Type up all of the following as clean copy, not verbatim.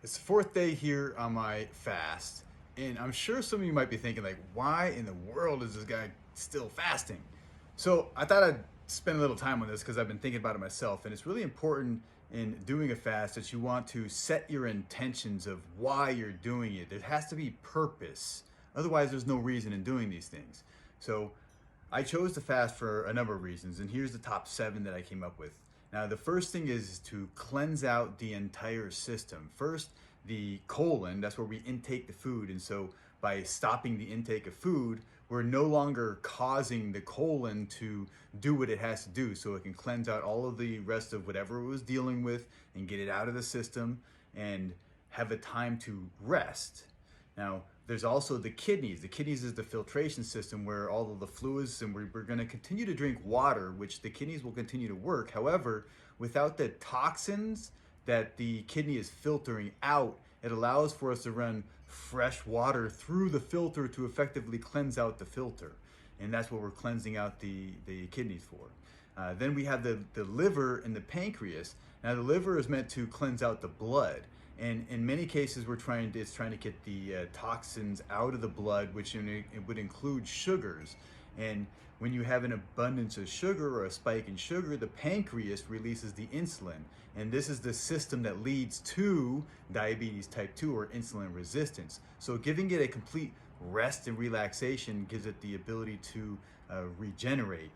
It's the fourth day here on my fast, and I'm sure some of you might be thinking, like, why in the world is this guy still fasting? So I thought I'd spend a little time on this because I've been thinking about it myself, and it's really important in doing a fast that you want to set your intentions of why you're doing it. There has to be purpose. Otherwise, there's no reason in doing these things. So I chose to fast for a number of reasons, and here's the top 7 that I came up with. Now, the first thing is to cleanse out the entire system. First, the colon, that's where we intake the food. And so, by stopping the intake of food, we're no longer causing the colon to do what it has to do. So, it can cleanse out all of the rest of whatever it was dealing with and get it out of the system and have a time to rest. Now, there's also the kidneys. The kidneys is the filtration system where all of the fluids, and we're going to continue to drink water, which the kidneys will continue to work. However, without the toxins that the kidney is filtering out, it allows for us to run fresh water through the filter to effectively cleanse out the filter. And that's what we're cleansing out the kidneys for. Then we have the liver and the pancreas. Now, the liver is meant to cleanse out the blood. And in many cases, it's trying to get the toxins out of the blood, which it would include sugars. And when you have an abundance of sugar or a spike in sugar, the pancreas releases the insulin. And this is the system that leads to diabetes type 2 or insulin resistance. So giving it a complete rest and relaxation gives it the ability to regenerate.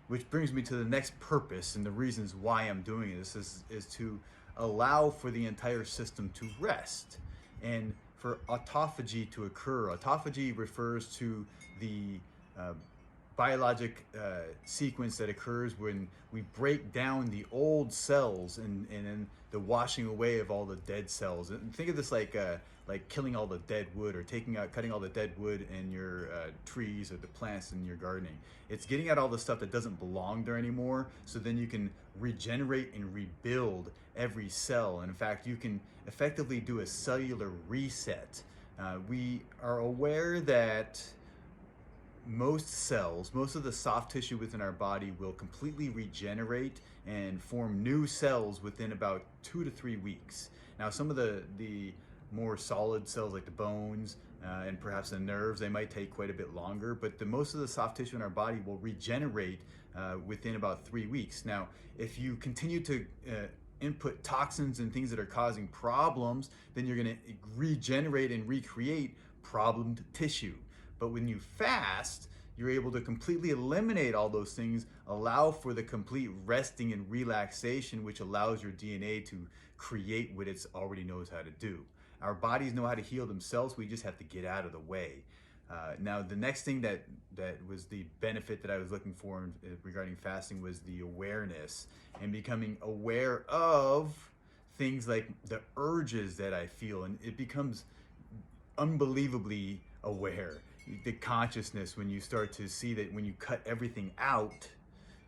Which brings me to the next purpose and the reasons why I'm doing this is to allow for the entire system to rest and for autophagy to occur. Autophagy refers to the biologic sequence that occurs when we break down the old cells and then the washing away of all the dead cells. And think of this like killing all the dead wood or cutting all the dead wood in your trees or the plants in your gardening. It's getting out all the stuff that doesn't belong there anymore, so then you can regenerate and rebuild every cell. And in fact, you can effectively do a cellular reset. We are aware that most of the soft tissue within our body will completely regenerate and form new cells within about 2 to 3 weeks. Now, some of the more solid cells like the bones and perhaps the nerves, they might take quite a bit longer, but most of the soft tissue in our body will regenerate within about 3 weeks. Now, if you continue to input toxins and things that are causing problems, then you're going to regenerate and recreate problemed tissue. But when you fast, you're able to completely eliminate all those things, allow for the complete resting and relaxation, which allows your DNA to create what it already knows how to do. Our bodies know how to heal themselves, we just have to get out of the way. Now, the next thing that was the benefit that I was looking for regarding fasting was the awareness and becoming aware of things like the urges that I feel, and it becomes unbelievably aware. The consciousness, when you start to see that when you cut everything out,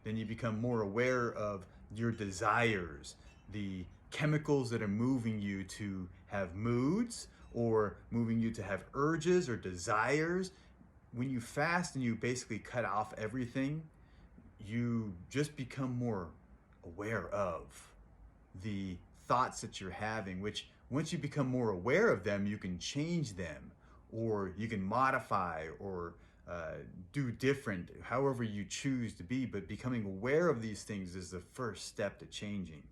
then you become more aware of your desires, the chemicals that are moving you to have moods or moving you to have urges or desires. When you fast and you basically cut off everything, you just become more aware of the thoughts that you're having, which once you become more aware of them, you can change them or you can modify or do different, however you choose to be. But becoming aware of these things is the first step to changing.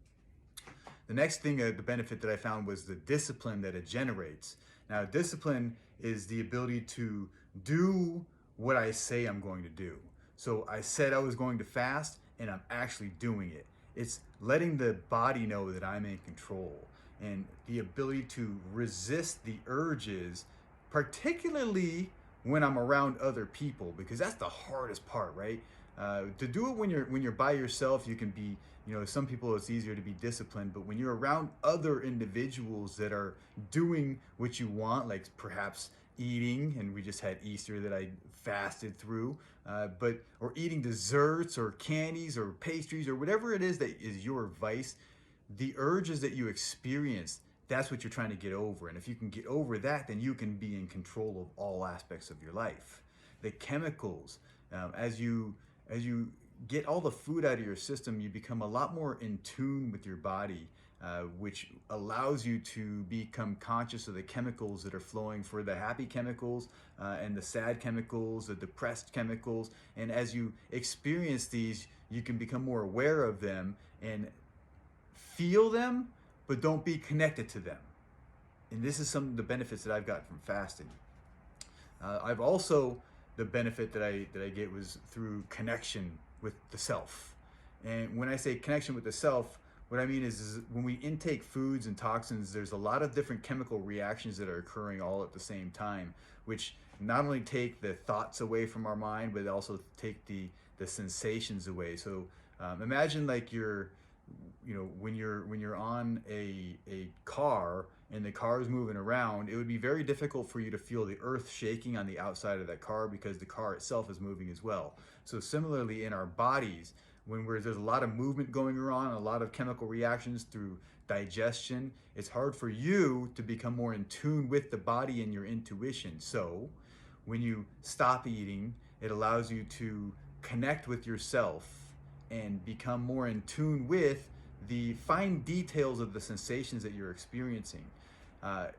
The next thing, the benefit that I found was the discipline that it generates. Now, discipline is the ability to do what I say I'm going to do. So I said I was going to fast, and I'm actually doing it. It's letting the body know that I'm in control, and the ability to resist the urges, particularly when I'm around other people, because that's the hardest part, right? To do it when you're by yourself, you can be, some people it's easier to be disciplined, but when you're around other individuals that are doing what you want, like perhaps eating, and we just had Easter that I fasted through, or eating desserts or candies or pastries or whatever it is that is your vice, the urges that you experience, that's what you're trying to get over. And if you can get over that, then you can be in control of all aspects of your life. The chemicals, as you get all the food out of your system, you become a lot more in tune with your body. which allows you to become conscious of the chemicals that are flowing, for the happy chemicals and the sad chemicals, the depressed chemicals. And as you experience these, you can become more aware of them and feel them, but don't be connected to them. And this is some of the benefits that I've got from fasting. I've also, the benefit that I get was through connection with the self. And when I say connection with the self, what I mean is when we intake foods and toxins, there's a lot of different chemical reactions that are occurring all at the same time, which not only take the thoughts away from our mind, but also take the sensations away. So imagine like when you're on a car and the car is moving around, it would be very difficult for you to feel the earth shaking on the outside of that car because the car itself is moving as well. So similarly in our bodies, when there's a lot of movement going on, a lot of chemical reactions through digestion, it's hard for you to become more in tune with the body and your intuition. So when you stop eating, it allows you to connect with yourself and become more in tune with the fine details of the sensations that you're experiencing.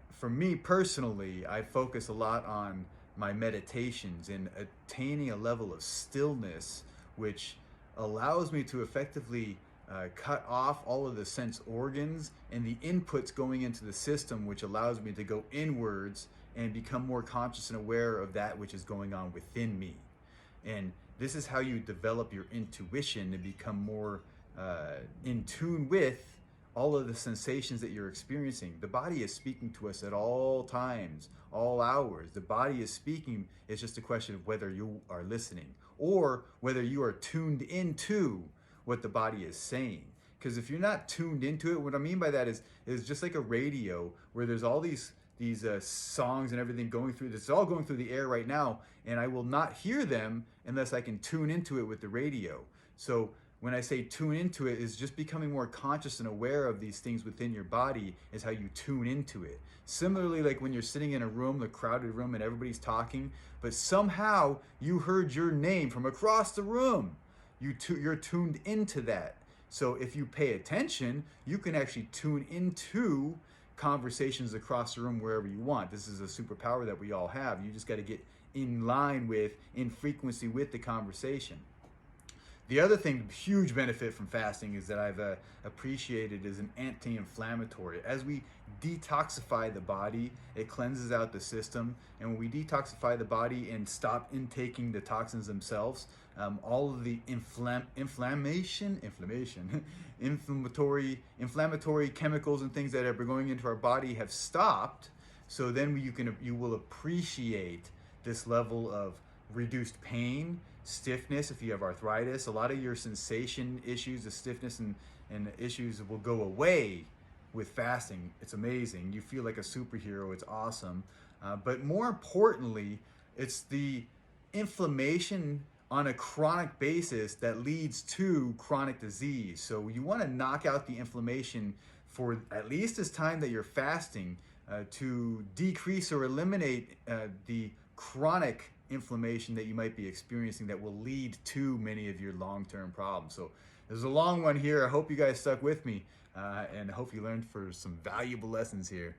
For me personally, I focus a lot on my meditations and attaining a level of stillness, which allows me to effectively cut off all of the sense organs and the inputs going into the system, which allows me to go inwards and become more conscious and aware of that which is going on within me. And this is how you develop your intuition to become more in tune with all of the sensations that you're experiencing. The body is speaking to us at all times, all hours. The body is speaking. It's just a question of whether you are listening or whether you are tuned into what the body is saying. Because if you're not tuned into it, what I mean by that is just like a radio where there's all these songs and everything going through. It's all going through the air right now, and I will not hear them unless I can tune into it with the radio. So when I say tune into it, is just becoming more conscious and aware of these things within your body is how you tune into it. Similarly, like when you're sitting in a room, a crowded room, and everybody's talking, but somehow you heard your name from across the room. You're tuned into that. So if you pay attention, you can actually tune into conversations across the room wherever you want. This is a superpower that we all have. You just got to get in line with, in frequency with the conversation. The other thing, huge benefit from fasting is that I've appreciated is an anti-inflammatory. As we detoxify the body, it cleanses out the system. And when we detoxify the body and stop intaking the toxins themselves, all of the inflammatory chemicals and things that are going into our body have stopped. So then you will appreciate this level of reduced pain, stiffness. If you have arthritis, a lot of your sensation issues, the stiffness and issues will go away with fasting. It's amazing. You feel like a superhero. It's awesome. But more importantly, it's the inflammation on a chronic basis that leads to chronic disease. So you want to knock out the inflammation for at least this time that you're fasting to decrease or eliminate the chronic inflammation that you might be experiencing that will lead to many of your long-term problems. So there's a long one here. I hope you guys stuck with me and I hope you learned for some valuable lessons here.